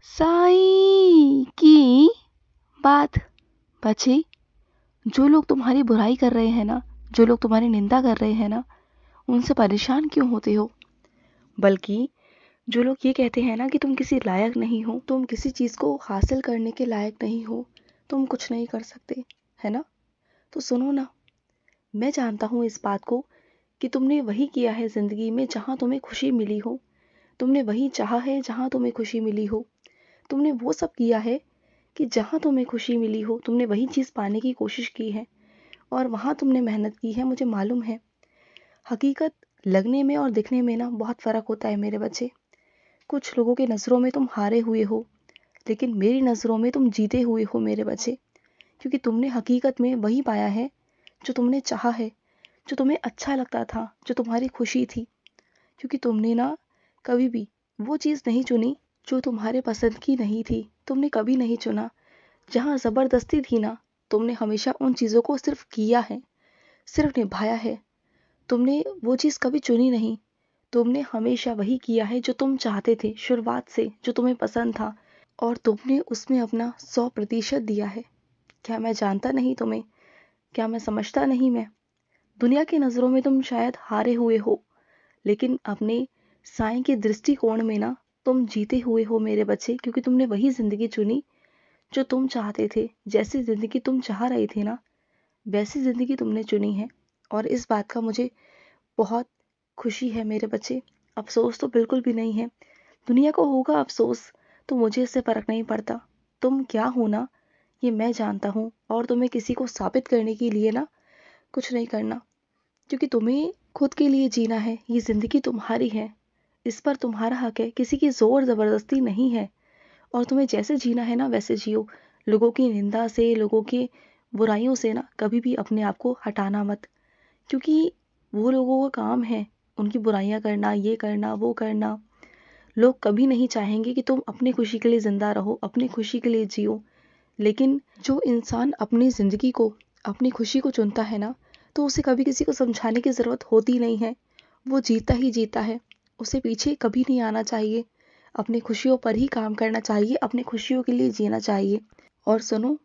साईं की बात। बच्चे, जो लोग तुम्हारी बुराई कर रहे हैं ना, जो लोग तुम्हारी निंदा कर रहे हैं ना, उनसे परेशान क्यों होते हो? बल्कि जो लोग ये कहते हैं ना कि तुम किसी लायक नहीं हो, तुम किसी चीज़ को हासिल करने के लायक नहीं हो, तुम कुछ नहीं कर सकते, है ना? तो सुनो ना, मैं जानता हूँ इस बात को कि तुमने वही किया है ज़िंदगी में जहाँ तुम्हें खुशी मिली हो। तुमने वही चाहा है जहाँ तुम्हें खुशी मिली हो। तुमने वो सब किया है कि जहाँ तुम्हें खुशी मिली हो, तुमने वही चीज़ पाने की कोशिश की है और वहाँ तुमने मेहनत की है, मुझे मालूम है। हकीकत लगने में और दिखने में ना बहुत फ़र्क होता है मेरे बच्चे। कुछ लोगों की नज़रों में तुम हारे हुए हो, लेकिन मेरी नज़रों में तुम जीते हुए हो मेरे बच्चे, क्योंकि तुमने हकीकत में वही पाया है जो तुमने चाहा है, जो तुम्हें अच्छा लगता था, जो तुम्हारी खुशी थी। क्योंकि तुमने ना कभी भी वो चीज़ नहीं चुनी जो तुम्हारे पसंद की नहीं थी। तुमने कभी नहीं चुना जहाँ ज़बरदस्ती थी ना, तुमने हमेशा उन चीज़ों को सिर्फ किया है, सिर्फ निभाया है। तुमने वो चीज़ कभी चुनी नहीं। तुमने हमेशा वही किया है जो तुम चाहते थे शुरुआत से, जो तुम्हें पसंद था, और तुमने उसमें अपना 100% दिया है। क्या मैं जानता नहीं तुम्हें? क्या मैं समझता नहीं मैं? दुनिया की नज़रों में तुम शायद हारे हुए हो, लेकिन अपने साईं के दृष्टिकोण में ना तुम जीते हुए हो मेरे बच्चे, क्योंकि तुमने वही ज़िंदगी चुनी जो तुम चाहते थे। जैसी ज़िंदगी तुम चाह रहे थे ना, वैसी ज़िंदगी तुमने चुनी है, और इस बात का मुझे बहुत खुशी है मेरे बच्चे। अफ़सोस तो बिल्कुल भी नहीं है। दुनिया को होगा अफ़सोस, तो मुझे इससे फ़र्क नहीं पड़ता। तुम क्या हो ना, ये मैं जानता हूँ, और तुम्हें किसी को साबित करने के लिए ना कुछ नहीं करना, क्योंकि तुम्हें खुद के लिए जीना है। ये ज़िंदगी तुम्हारी है, इस पर तुम्हारा हक है, किसी की ज़ोर ज़बरदस्ती नहीं है। और तुम्हें जैसे जीना है ना वैसे जियो। लोगों की निंदा से, लोगों की बुराइयों से ना कभी भी अपने आप को हटाना मत, क्योंकि वो लोगों का काम है उनकी बुराइयां करना, ये करना, वो करना। लोग कभी नहीं चाहेंगे कि तुम अपनी खुशी के लिए जिंदा रहो, अपनी खुशी के लिए जियो। लेकिन जो इंसान अपनी ज़िंदगी को, अपनी खुशी को चुनता है ना, तो उसे कभी किसी को समझाने की ज़रूरत होती नहीं है। वो जीता ही जीता है, उसे पीछे कभी नहीं आना चाहिए। अपनी खुशियों पर ही काम करना चाहिए, अपनी खुशियों के लिए जीना चाहिए। और सुनो,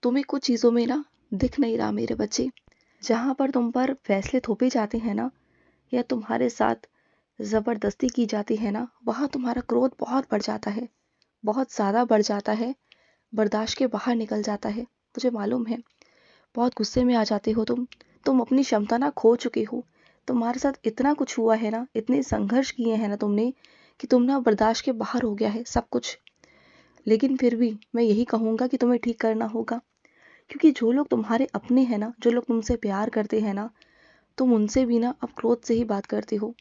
तुम्हें कुछ चीज़ों में ना दिख नहीं रहा मेरे बच्चे। जहाँ पर तुम पर फैसले थोपे जाते हैं ना, या तुम्हारे साथ ज़बरदस्ती की जाती है ना, वहाँ तुम्हारा क्रोध बहुत बढ़ जाता है, बहुत ज़्यादा बढ़ जाता है, बर्दाश्त के बाहर निकल जाता है। मुझे मालूम है, बहुत गुस्से में आ जाते हो तुम अपनी क्षमता ना खो चुके हो। तुम्हारे साथ इतना कुछ हुआ है ना, इतने संघर्ष किए हैं ना तुमने, कि तुम ना बर्दाश्त के बाहर हो गया है सब कुछ। लेकिन फिर भी मैं यही कहूँगा कि तुम्हें ठीक करना होगा, क्योंकि जो लोग तुम्हारे अपने हैं ना, जो लोग तुमसे प्यार करते हैं ना, तुम उनसे भी ना अब क्रोध से ही बात करते हो।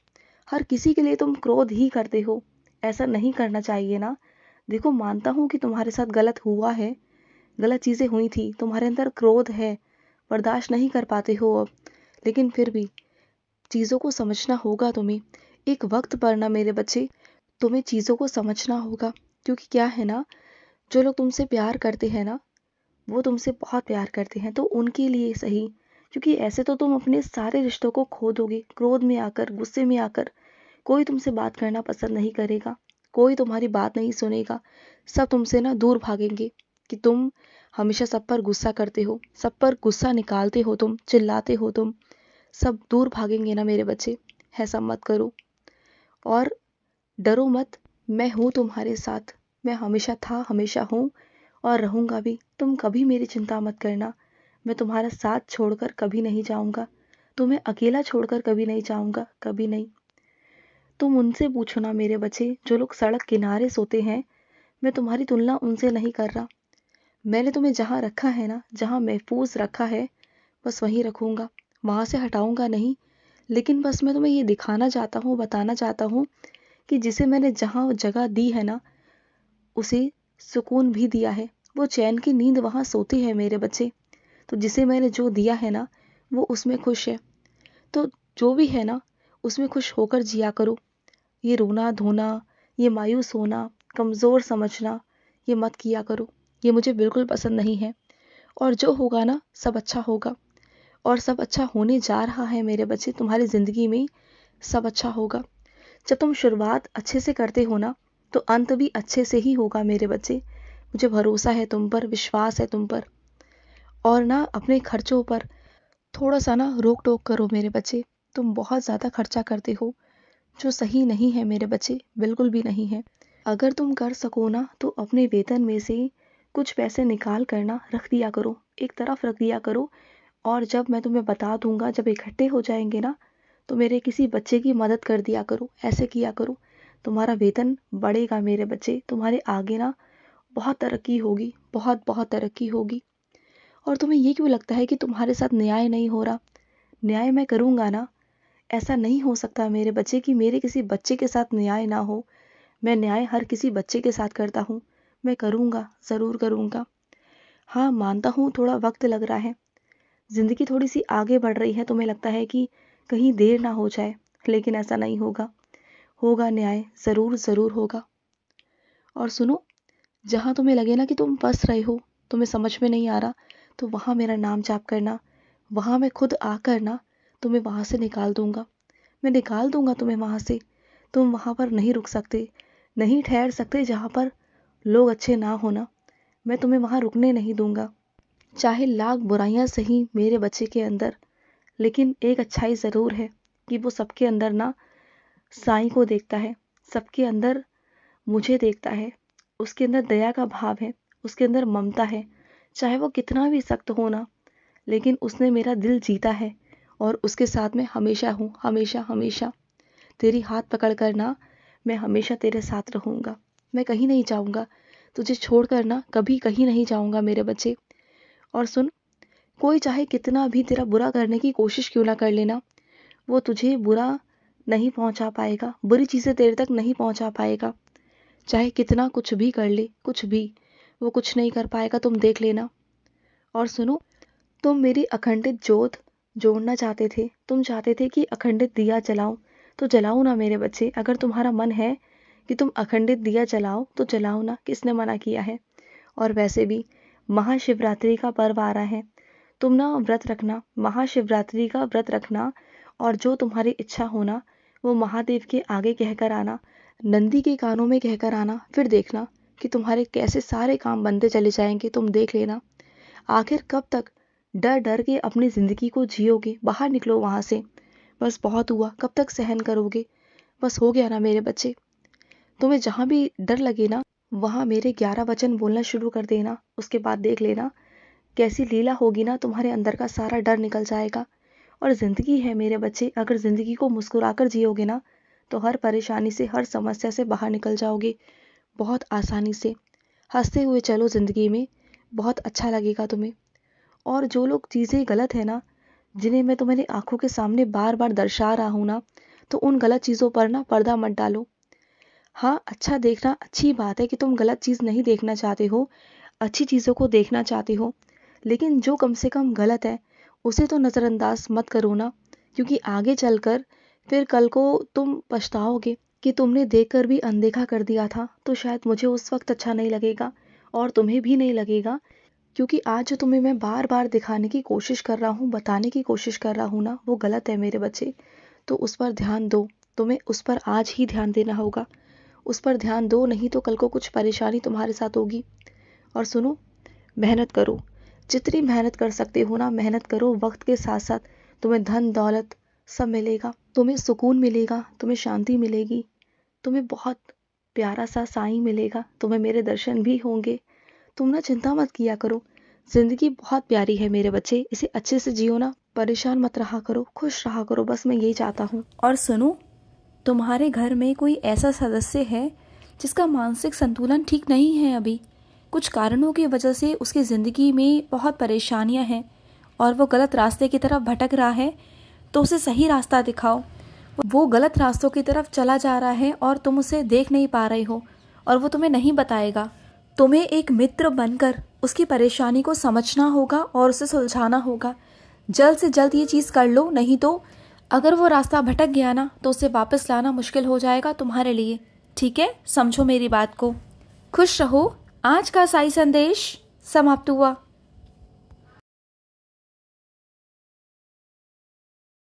हर किसी के लिए तुम क्रोध ही करते हो। ऐसा नहीं करना चाहिए ना। देखो, मानता हूँ कि तुम्हारे साथ गलत हुआ है, गलत चीज़ें हुई थी, तुम्हारे अंदर क्रोध है, बर्दाश्त नहीं कर पाते हो अब, लेकिन फिर भी चीज़ों को समझना होगा तुम्हें। एक वक्त पर ना मेरे बच्चे, तुम्हें चीज़ों को समझना होगा, क्योंकि क्या है ना, जो लोग तुमसे प्यार करते हैं ना, वो तुमसे बहुत प्यार करते हैं, तो उनके लिए सही। क्योंकि ऐसे तो तुम अपने सारे रिश्तों को खो दोगे, क्रोध में आकर, गुस्से में आकर। कोई तुमसे बात करना पसंद नहीं करेगा, कोई तुम्हारी बात नहीं सुनेगा। सब तुमसे ना दूर भागेंगे कि तुम हमेशा सब पर गुस्सा करते हो, सब पर गुस्सा निकालते हो, तुम चिल्लाते हो, तुम सब दूर भागेंगे ना मेरे बच्चे। ऐसा मत करो, और डरो मत। मैं हूँ तुम्हारे साथ, मैं हमेशा था, हमेशा हूँ, और रहूँगा भी। तुम कभी मेरी चिंता मत करना। मैं तुम्हारा साथ छोड़कर कभी नहीं जाऊँगा, तुम्हें अकेला छोड़कर कभी नहीं जाऊँगा, कभी नहीं। तुम उनसे पूछो ना मेरे बच्चे, जो लोग सड़क किनारे सोते हैं। मैं तुम्हारी तुलना उनसे नहीं कर रहा। मैंने तुम्हें जहाँ रखा है ना, जहाँ महफूज रखा है, बस वहीं रखूँगा, वहाँ से हटाऊँगा नहीं। लेकिन बस मैं तुम्हें ये दिखाना चाहता हूँ, बताना चाहता हूँ कि जिसे मैंने जहाँ जगह दी है ना, उसे सुकून भी दिया है। वो चैन की नींद वहाँ सोती है मेरे बच्चे। तो जिसे मैंने जो दिया है ना, वो उसमें खुश है। तो जो भी है ना, उसमें खुश होकर जिया करो। ये रोना धोना, ये मायूस होना, कमज़ोर समझना, ये मत किया करो। ये मुझे बिल्कुल पसंद नहीं है। और जो होगा ना, सब अच्छा होगा, और सब अच्छा होने जा रहा है मेरे बच्चे। तुम्हारी ज़िंदगी में सब अच्छा होगा। जब तुम शुरुआत अच्छे से करते हो ना, तो अंत भी अच्छे से ही होगा मेरे बच्चे। मुझे भरोसा है तुम पर, विश्वास है तुम पर। और ना अपने खर्चों पर थोड़ा सा ना रोक टोक करो मेरे बच्चे। तुम बहुत ज़्यादा खर्चा करते हो, जो सही नहीं है मेरे बच्चे, बिल्कुल भी नहीं है। अगर तुम कर सको ना तो अपने वेतन में से कुछ पैसे निकाल कर ना रख दिया करो, एक तरफ रख दिया करो। और जब मैं तुम्हें बता दूंगा, जब इकट्ठे हो जाएंगे ना, तो मेरे किसी बच्चे की मदद कर दिया करो, ऐसे किया करो। तुम्हारा वेतन बढ़ेगा मेरे बच्चे, तुम्हारे आगे ना बहुत तरक्की होगी, बहुत बहुत तरक्की होगी। और तुम्हें ये क्यों लगता है कि तुम्हारे साथ न्याय नहीं हो रहा? न्याय मैं करूँगा ना। ऐसा नहीं हो सकता मेरे बच्चे कि मेरे किसी बच्चे के साथ न्याय ना हो। मैं न्याय हर किसी बच्चे के साथ करता हूँ। मैं करूँगा, ज़रूर करूँगा। हाँ, मानता हूँ थोड़ा वक्त लग रहा है, ज़िंदगी थोड़ी सी आगे बढ़ रही है, तुम्हें लगता है कि कहीं देर ना हो जाए, लेकिन ऐसा नहीं होगा। होगा न्याय, ज़रूर ज़रूर होगा। और सुनो, जहाँ तुम्हें लगे ना कि तुम फंस रहे हो, तुम्हें समझ में नहीं आ रहा, तो वहाँ मेरा नाम जाप करना। वहाँ मैं खुद आकर ना तुम्हें वहाँ से निकाल दूंगा। मैं निकाल दूंगा तुम्हें वहाँ से। तुम वहाँ पर नहीं रुक सकते, नहीं ठहर सकते जहाँ पर लोग अच्छे ना होना। मैं तुम्हें वहाँ रुकने नहीं दूंगा। चाहे लाख बुराइयां सही मेरे बच्चे के अंदर, लेकिन एक अच्छाई ज़रूर है कि वो सबके अंदर ना साईं को देखता है, सबके अंदर मुझे देखता है। उसके अंदर दया का भाव है, उसके अंदर ममता है। चाहे वो कितना भी सख्त हो ना, लेकिन उसने मेरा दिल जीता है। और उसके साथ में हमेशा हूँ, हमेशा हमेशा। तेरी हाथ पकड़ कर ना मैं हमेशा तेरे साथ रहूँगा। मैं कहीं नहीं जाऊँगा, तुझे छोड़कर ना कभी कहीं नहीं जाऊँगा मेरे बच्चे। और सुन, कोई चाहे कितना भी तेरा बुरा करने की कोशिश क्यों ना कर लेना, वो तुझे बुरा नहीं पहुँचा पाएगा, बुरी चीज़ें तेरे तक नहीं पहुँचा पाएगा। चाहे कितना कुछ भी कर ले, कुछ भी, वो कुछ नहीं कर पाएगा, तुम देख लेना। और सुनो, तुम मेरी अखंडित जोत जोड़ना चाहते थे, तुम चाहते थे कि अखंडित दिया जलाऊं, तो जलाओ ना मेरे बच्चे। अगर तुम्हारा मन है कि तुम अखंडित दिया जलाओ तो जलाओ ना, किसने मना किया है। और वैसे भी महाशिवरात्रि का पर्व आ रहा है, तुम ना व्रत रखना, महाशिवरात्रि का व्रत रखना। और जो तुम्हारी इच्छा होना वो महादेव के आगे कहकर आना, नंदी के कानों में कहकर आना। फिर देखना कि तुम्हारे कैसे सारे काम बनते चले जाएंगे, तुम देख लेना। आखिर कब तक डर डर के अपनी ज़िंदगी को जियोगे? बाहर निकलो वहाँ से। बस बहुत हुआ, कब तक सहन करोगे? बस हो गया ना मेरे बच्चे। तुम्हें जहाँ भी डर लगे ना, वहाँ मेरे 11 वचन बोलना शुरू कर देना। उसके बाद देख लेना कैसी लीला होगी ना, तुम्हारे अंदर का सारा डर निकल जाएगा। और ज़िंदगी है मेरे बच्चे, अगर ज़िंदगी को मुस्कुराकर जियोगे ना, तो हर परेशानी से, हर समस्या से बाहर निकल जाओगे बहुत आसानी से। हंसते हुए चलो ज़िंदगी में, बहुत अच्छा लगेगा तुम्हें। और जो लोग चीज़ें गलत है ना, जिन्हें मैं तुम्हारी आंखों के सामने बार बार दर्शा रहा हूँ ना, तो उन गलत चीज़ों पर ना पर्दा मत डालो। हाँ, अच्छा देखना अच्छी बात है कि तुम गलत चीज़ नहीं देखना चाहते हो, अच्छी चीज़ों को देखना चाहते हो। लेकिन जो कम से कम गलत है उसे तो नज़रअंदाज मत करो ना, क्योंकि आगे चलकर फिर कल को तुम पछताओगे कि तुमने देखकर भी अनदेखा कर दिया था। तो शायद मुझे उस वक्त अच्छा नहीं लगेगा और तुम्हें भी नहीं लगेगा, क्योंकि आज जो तुम्हें मैं बार बार दिखाने की कोशिश कर रहा हूँ, बताने की कोशिश कर रहा हूँ ना, वो गलत है मेरे बच्चे। तो उस पर ध्यान दो, तुम्हें उस पर आज ही ध्यान देना होगा। उस पर ध्यान दो, नहीं तो कल को कुछ परेशानी तुम्हारे साथ होगी। और सुनो, मेहनत करो, जितनी मेहनत कर सकते हो ना मेहनत करो। वक्त के साथ साथ तुम्हें धन दौलत सब मिलेगा, तुम्हें सुकून मिलेगा, तुम्हें शांति मिलेगी, तुम्हें बहुत प्यारा सा साईं मिलेगा, तुम्हें मेरे दर्शन भी होंगे। तुम ना चिंता मत किया करो, जिंदगी बहुत प्यारी है मेरे बच्चे, इसे अच्छे से जियो ना, परेशान मत रहा करो, खुश रहा करो, बस मैं यही चाहता हूँ। और सुनो, तुम्हारे घर में कोई ऐसा सदस्य है जिसका मानसिक संतुलन ठीक नहीं है अभी, कुछ कारणों की वजह से उसकी ज़िंदगी में बहुत परेशानियां हैं और वो गलत रास्ते की तरफ भटक रहा है, तो उसे सही रास्ता दिखाओ। वो गलत रास्तों की तरफ चला जा रहा है और तुम उसे देख नहीं पा रहे हो और वो तुम्हें नहीं बताएगा। तुम्हें एक मित्र बनकर उसकी परेशानी को समझना होगा और उसे सुलझाना होगा। जल्द से जल्द ये चीज़ कर लो, नहीं तो अगर वो रास्ता भटक गया ना, तो उसे वापस लाना मुश्किल हो जाएगा तुम्हारे लिए। ठीक है, समझो मेरी बात को। खुश रहो। आज का साई संदेश समाप्त हुआ।